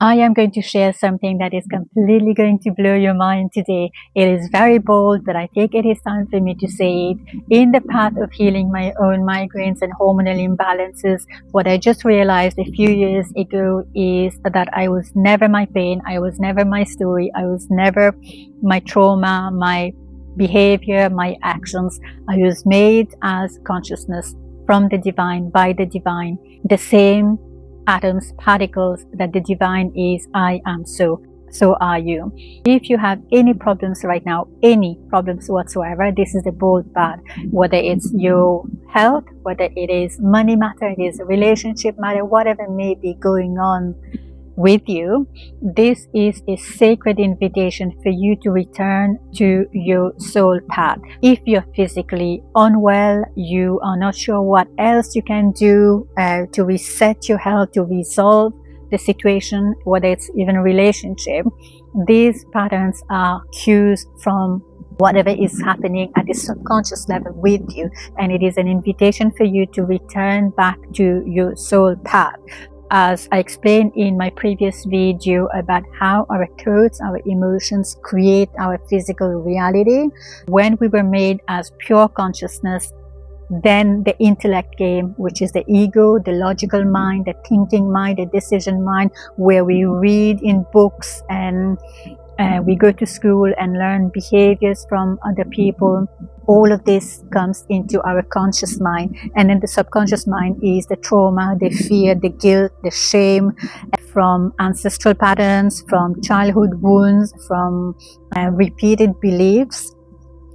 I am going to share something that is completely going to blow your mind today. It is very bold, but I think it is time for me to say it. In the path of healing my own migraines and hormonal imbalances, what I just realized a few years ago is that I was never my pain, I was never my story, I was never my trauma, my behavior, my actions. I was made as consciousness from the divine, by the divine, the same atoms, particles that the divine is. I am so are you. If you have any problems right now, any problems whatsoever, this is the bold path. Whether it's your health, whether it is money matter, it is relationship matter, whatever may be going on with you, this is a sacred invitation for you to return to your soul path. If you're physically unwell, you are not sure what else you can do to reset your health, to resolve the situation, whether it's even a relationship, these patterns are cues from whatever is happening at the subconscious level with you, and it is an invitation for you to return back to your soul path. As I explained in my previous video about how our thoughts, our emotions create our physical reality, when we were made as pure consciousness, then the intellect came, which is the ego, the logical mind, the thinking mind, the decision mind, where we read in books and we go to school and learn behaviors from other people. All of this comes into our conscious mind, and then the subconscious mind is the trauma, the fear, the guilt, the shame from ancestral patterns, from childhood wounds, from repeated beliefs.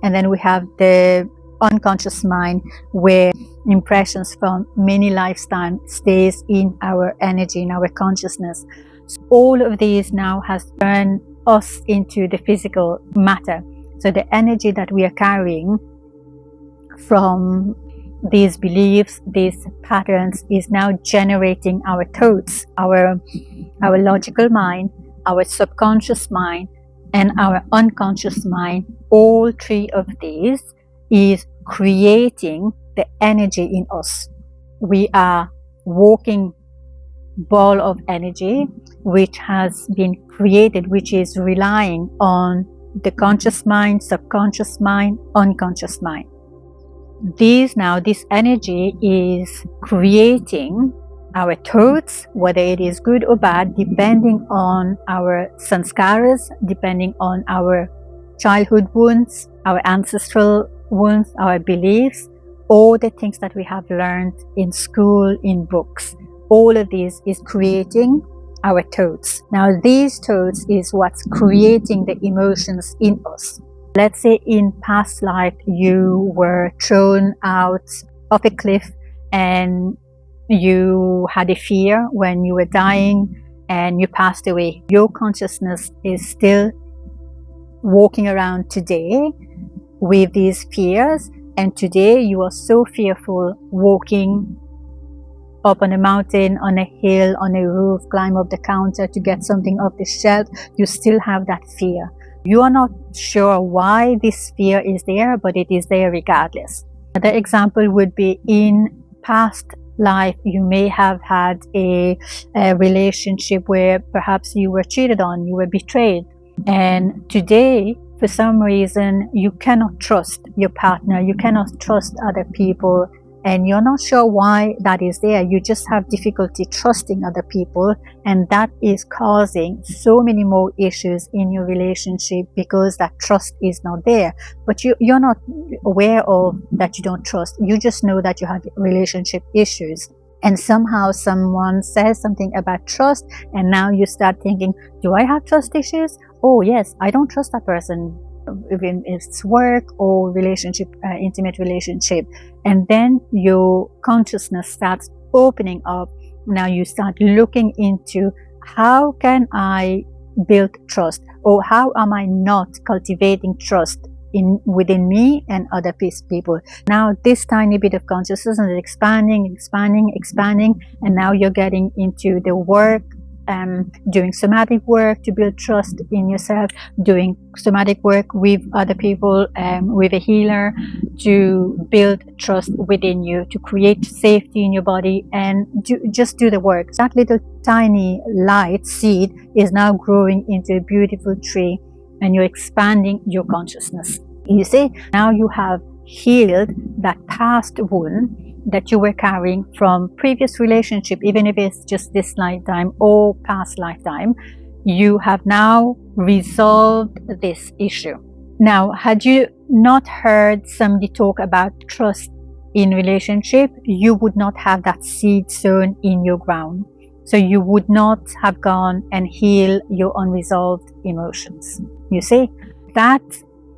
And then we have the unconscious mind, where impressions from many lifetimes stays in our energy, in our consciousness. So all of these now has turned us into the physical matter. So the energy that we are carrying from these beliefs, these patterns, is now generating our thoughts, our logical mind, our subconscious mind, and our unconscious mind. All three of these is creating the energy in us. We are walking ball of energy which has been created, which is relying on the conscious mind, subconscious mind, unconscious mind. This energy is creating our thoughts, whether it is good or bad, depending on our sanskaras, depending on our childhood wounds, our ancestral wounds, our beliefs, all the things that we have learned in school, in books. All of this is creating our thoughts. Now, these thoughts is what's creating the emotions in us. Let's say in past life you were thrown out of a cliff and you had a fear when you were dying and you passed away. Your consciousness is still walking around today with these fears, and today you are so fearful walking up on a mountain, on a hill, on a roof, climb up the counter to get something off the shelf. You still have that fear. You are not sure why this fear is there, but it is there regardless. Another example would be in past life, you may have had a relationship where perhaps you were cheated on, you were betrayed, and today for some reason you cannot trust your partner, you cannot trust other people, and you're not sure why that is there. You just have difficulty trusting other people, and that is causing so many more issues in your relationship because that trust is not there. But you're not aware of that you don't trust. You just know that you have relationship issues, and somehow someone says something about trust, and now you start thinking, do I have trust issues? Oh yes, I don't trust that person, even if it's work or relationship, intimate relationship. And then your consciousness starts opening up. Now you start looking into, how can I build trust, or how am I not cultivating trust within me and other people? Now this tiny bit of consciousness is expanding, and now you're getting into the work doing somatic work to build trust in yourself, doing somatic work with other people, with a healer, to build trust within you, to create safety in your body, and just do the work. That little tiny light seed is now growing into a beautiful tree, and you're expanding your consciousness. You see, now you have healed that past wound that you were carrying from previous relationship, even if it's just this lifetime or past lifetime. You have now resolved this issue. Now, had you not heard somebody talk about trust in relationship, you would not have that seed sown in your ground. So you would not have gone and healed your unresolved emotions. You see, that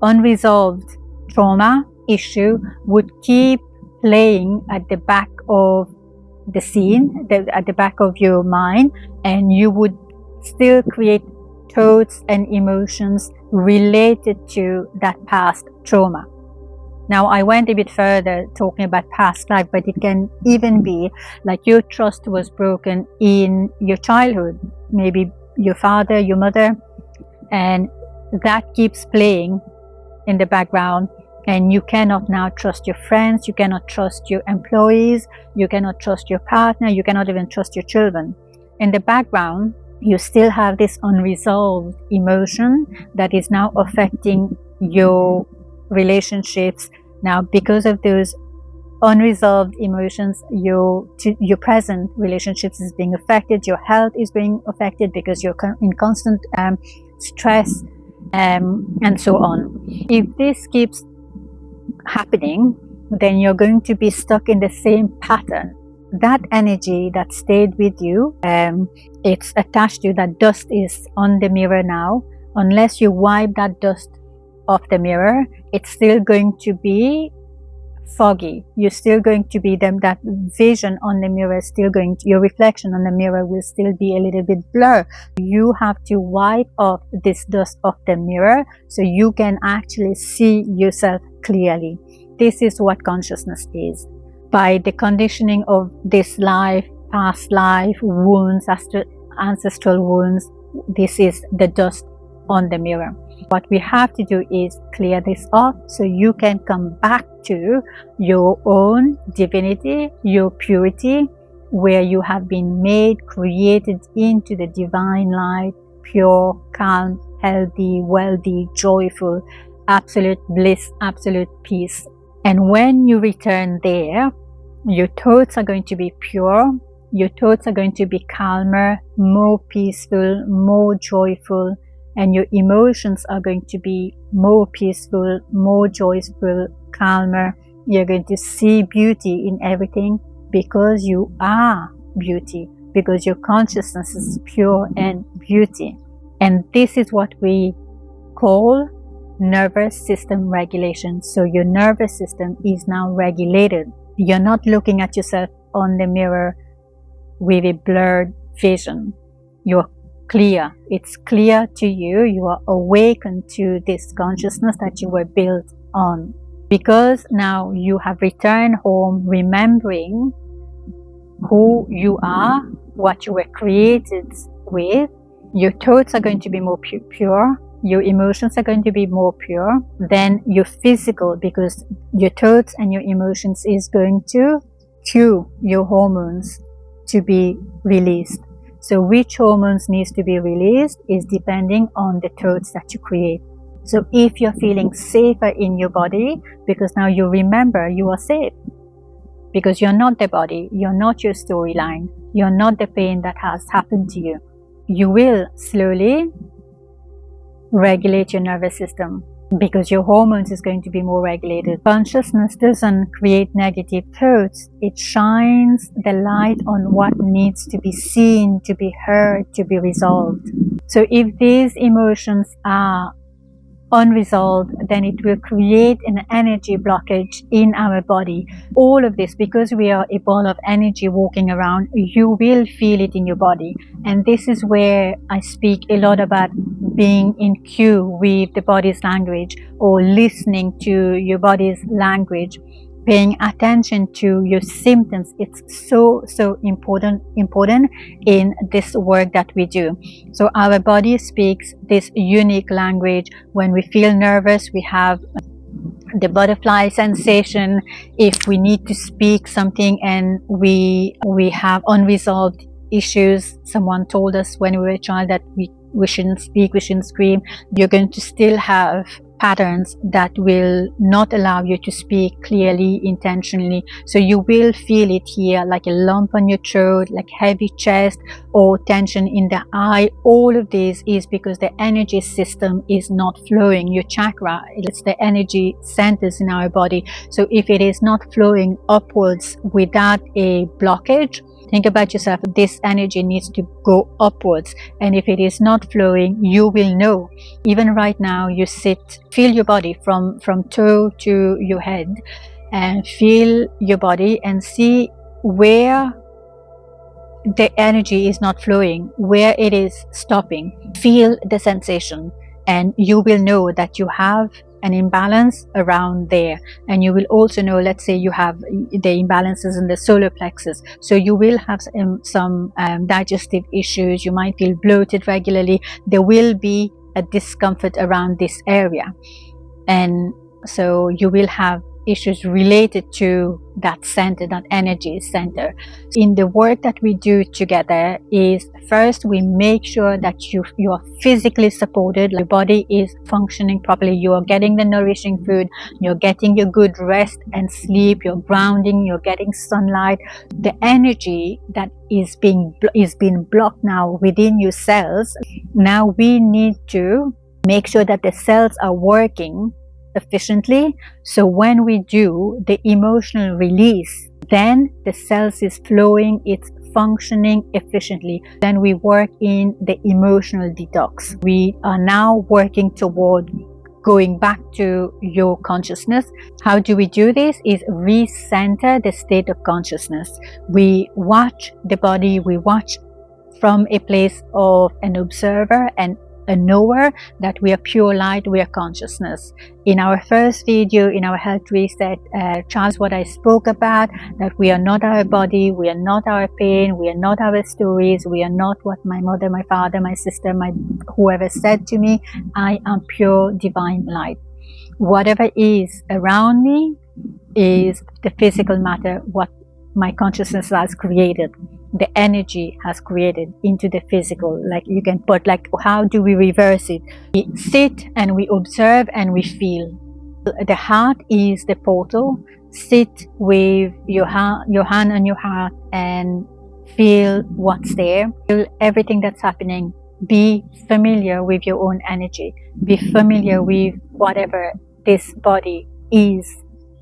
unresolved trauma issue would keep playing at the back of the scene, at the back of your mind, and you would still create thoughts and emotions related to that past trauma. Now, I went a bit further talking about past life, but it can even be like your trust was broken in your childhood, maybe your father, your mother, and that keeps playing in the background, and you cannot now trust your friends, you cannot trust your employees, you cannot trust your partner, you cannot even trust your children. In the background, you still have this unresolved emotion that is now affecting your relationships. Now, because of those unresolved emotions, your present relationships is being affected, your health is being affected because you're in constant stress, and so on. If this keeps happening, then you're going to be stuck in the same pattern. That energy that stayed with you, it's attached to you. That dust is on the mirror now. Unless you wipe that dust off the mirror, it's still going to be foggy. You're still going to be that vision on the mirror is still going to, your reflection on the mirror will still be a little bit blurred. You have to wipe off this dust off the mirror so you can actually see yourself clearly. This is what consciousness is. By the conditioning of this life, past life, wounds, ancestral wounds, this is the dust on the mirror. What we have to do is clear this off so you can come back to your own divinity, your purity, where you have been made, created into the divine light, pure, calm, healthy, wealthy, joyful, absolute bliss, absolute peace. And when you return there, your thoughts are going to be pure, your thoughts are going to be calmer, more peaceful, more joyful, and your emotions are going to be more peaceful, more joyful, calmer. You're going to see beauty in everything because you are beauty, because your consciousness is pure and beauty. And this is what we call nervous system regulation. So your nervous system is now regulated. You're not looking at yourself on the mirror with a blurred vision. You're clear. It's clear to you. You are awakened to this consciousness that you were built on. Because now you have returned home remembering who you are, what you were created with, your thoughts are going to be more pure, your emotions are going to be more pure than your physical, because your thoughts and your emotions is going to cue your hormones to be released. So which hormones needs to be released is depending on the thoughts that you create. So if you're feeling safer in your body, because now you remember you are safe, because you're not the body, you're not your storyline, you're not the pain that has happened to you, you will slowly regulate your nervous system because your hormones is going to be more regulated. Consciousness doesn't create negative thoughts. It shines the light on what needs to be seen, to be heard, to be resolved. So if these emotions are unresolved, then it will create an energy blockage in our body. All of this, because we are a ball of energy walking around, you will feel it in your body. And this is where I speak a lot about being in cue with the body's language, or listening to your body's language. paying attention to your symptoms. It's so important in this work that we do. So our body speaks this unique language. When we feel nervous, we have the butterfly sensation. If we need to speak something and we have unresolved issues, someone told us when we were a child that we shouldn't speak, we shouldn't scream, you're going to still have patterns that will not allow you to speak clearly, intentionally. So you will feel it here, like a lump on your throat, like heavy chest or tension in the eye. All of this is because the energy system is not flowing. Your chakra, it's the energy centers in our body. So if it is not flowing upwards without a blockage, think about yourself, this energy needs to go upwards. And if it is not flowing, you will know. Even right now, you sit, feel your body from toe to your head, and feel your body and see where the energy is not flowing, where it is stopping. Feel the sensation, and you will know that you have an imbalance around there. And you will also know, let's say you have the imbalances in the solar plexus, so you will have some digestive issues. You might feel bloated regularly. There will be a discomfort around this area, and so you will have issues related to that center, that energy center. In the work that we do together is, first we make sure that you are physically supported, your body is functioning properly, you are getting the nourishing food, you're getting your good rest and sleep, you're grounding, you're getting sunlight. The energy that is being blocked now within your cells, now we need to make sure that the cells are working efficiently. So when we do the emotional release, then the cells is flowing, it's functioning efficiently. Then we work in the emotional detox. We are now working toward going back to your consciousness. How do we do this? Is recenter the state of consciousness. We watch the body, we watch from a place of an observer and a knower, that we are pure light, we are consciousness. In our first video, in our health reset, Charles, what I spoke about, that we are not our body, we are not our pain, we are not our stories, we are not what my mother, my father, my sister, whoever said to me. I am pure divine light. Whatever is around me is the physical matter, what my consciousness has created, the energy has created into the physical. Like you can put, like, how do we reverse it? We sit and we observe and we feel. The heart is the portal. Sit with your hand on your heart and feel what's there. Feel everything that's happening. Be familiar with your own energy. Be familiar with whatever this body is,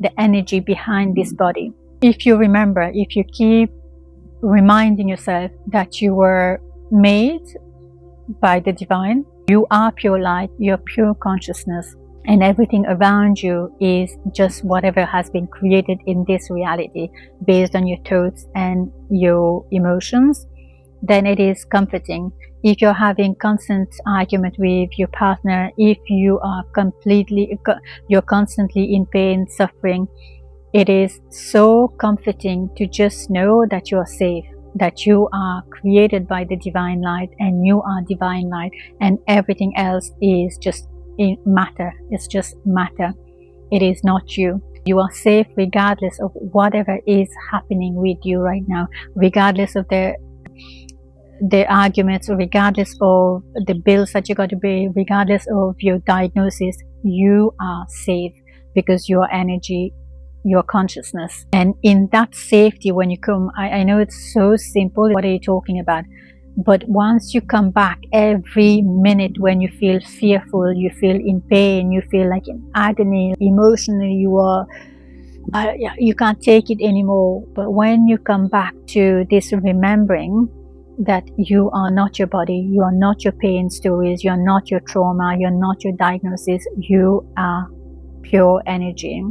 the energy behind this body. If you remember, if you keep reminding yourself that you were made by the divine, you are pure light, you're pure consciousness, and everything around you is just whatever has been created in this reality based on your thoughts and your emotions, then it is comforting. If you're having constant argument with your partner, if you're constantly in pain, suffering, it is so comforting to just know that you are safe, that you are created by the divine light and you are divine light, and everything else is just matter. It's just matter. It is not you. You are safe regardless of whatever is happening with you right now, regardless of the arguments, regardless of the bills that you got to pay, regardless of your diagnosis. You are safe because your energy, your consciousness. And in that safety, when you come, I know it's so simple, what are you talking about? But once you come back, every minute when you feel fearful, you feel in pain, you feel like in agony, emotionally you can't take it anymore. But when you come back to this remembering that you are not your body, you are not your pain stories, you are not your trauma, you are not your diagnosis, you are pure energy.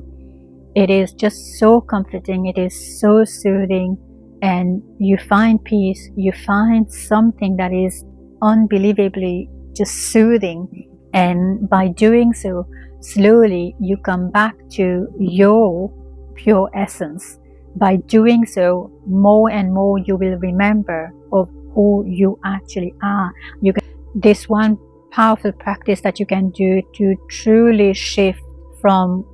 It is just so comforting, it is so soothing, and you find peace, you find something that is unbelievably just soothing. And by doing so, slowly you come back to your pure essence. By doing so, more and more you will remember of who you actually are. This one powerful practice that you can do to truly shift from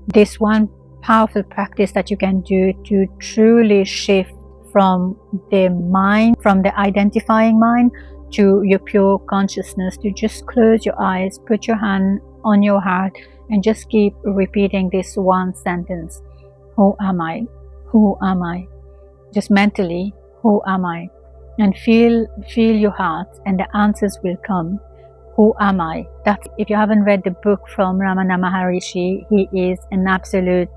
from the mind, from the identifying mind, to your pure consciousness, to just close your eyes, put your hand on your heart, and just keep repeating this one sentence. Who am I? Who am I? Just mentally, who am I? And feel your heart, and the answers will come. Who am I? That's, if you haven't read the book from Ramana Maharishi, he is an absolute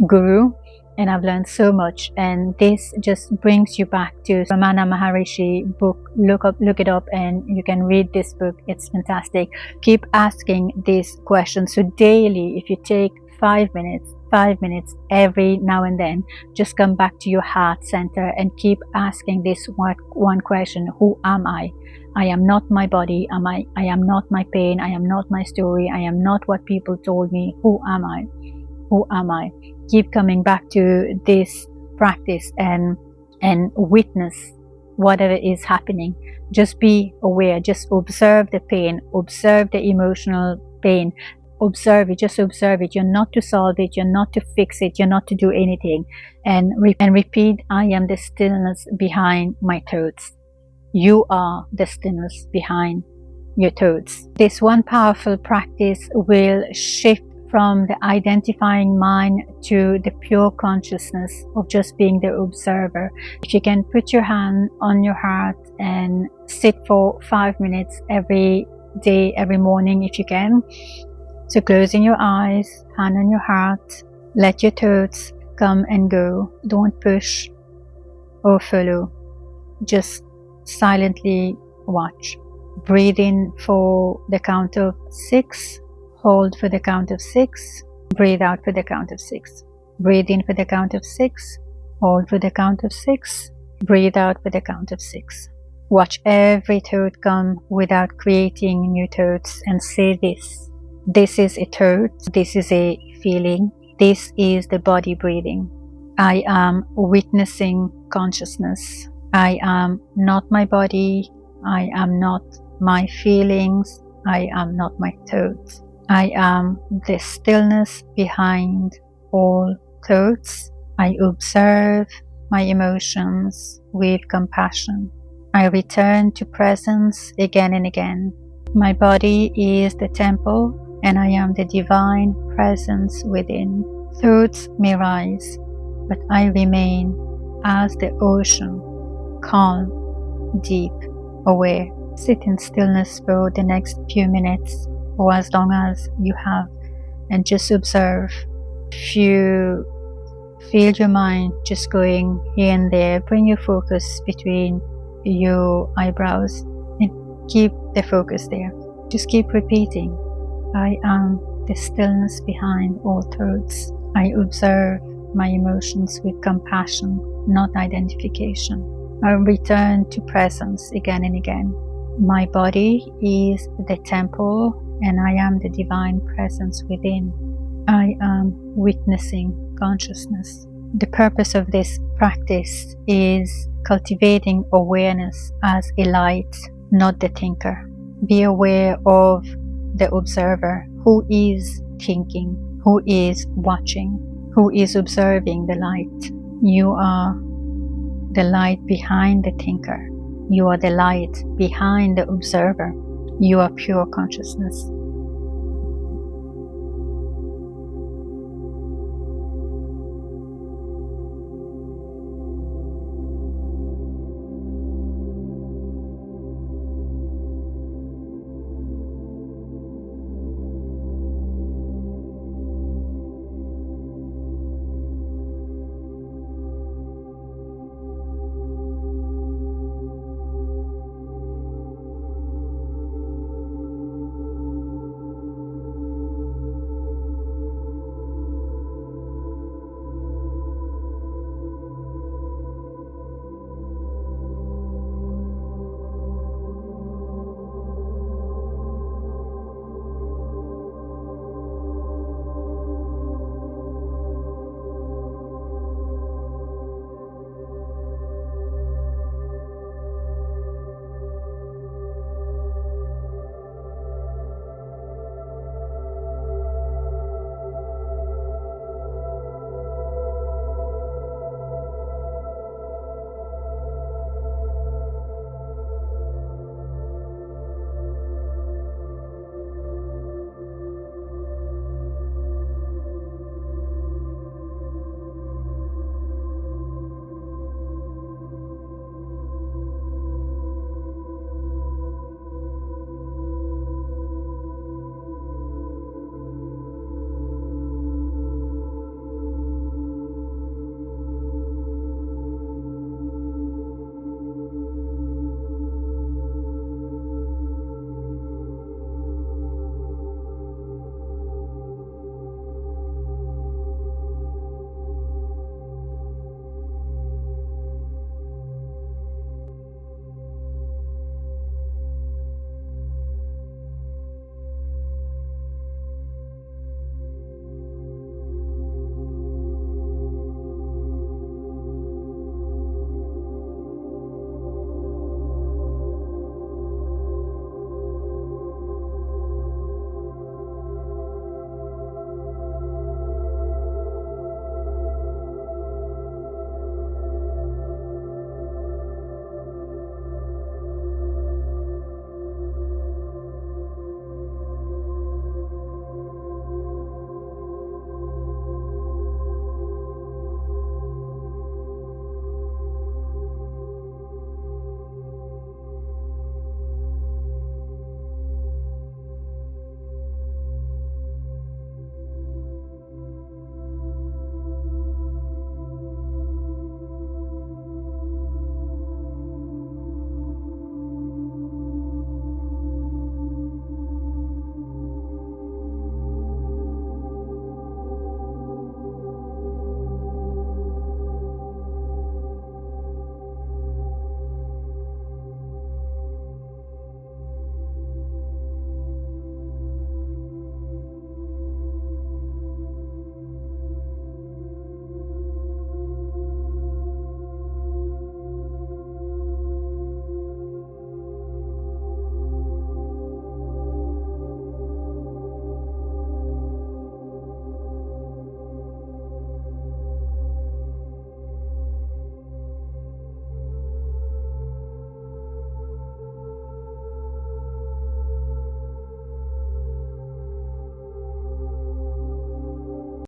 guru, and I've learned so much. And this just brings you back to Ramana Maharishi book. Look it up, and you can read this book. It's fantastic. Keep asking these questions. So daily, if you take 5 minutes every now and then, just come back to your heart center and keep asking this one question. Who am I? I am not my body. I am not my pain. I am not my story. I am not what people told me. Who am I? Who am I? Keep coming back to this practice and witness whatever is happening. Just be aware. Just observe the pain. Observe the emotional pain. Observe it. Just observe it. You're not to solve it. You're not to fix it. You're not to do anything. And repeat, I am the stillness behind my thoughts. You are the stillness behind your thoughts. This one powerful practice will shift from the identifying mind to the pure consciousness of just being the observer. If you can put your hand on your heart and sit for 5 minutes every day, every morning if you can. So closing your eyes, hand on your heart, let your thoughts come and go. Don't push or follow. Just silently watch. Breathe in for the count of 6. Hold for the count of 6. Breathe out for the count of 6. Breathe in for the count of 6. Hold for the count of 6. Breathe out for the count of 6. Watch every thought come without creating new thoughts, and say this. This is a thought. This is a feeling. This is the body breathing. I am witnessing consciousness. I am not my body. I am not my feelings. I am not my thoughts. I am the stillness behind all thoughts. I observe my emotions with compassion. I return to presence again and again. My body is the temple, and I am the divine presence within. Thoughts may rise, but I remain as the ocean, calm, deep, aware. Sit in stillness for the next few minutes, or as long as you have, and just observe. If you feel your mind just going here and there, bring your focus between your eyebrows and keep the focus there. Just keep repeating, I am the stillness behind all thoughts. I observe my emotions with compassion, not identification. I return to presence again and again. My body is the temple, and I am the divine presence within. I am witnessing consciousness. The purpose of this practice is cultivating awareness as a light, not the thinker. Be aware of the observer, who is thinking, who is watching, who is observing the light. You are the light behind the thinker. You are the light behind the observer. You are pure consciousness.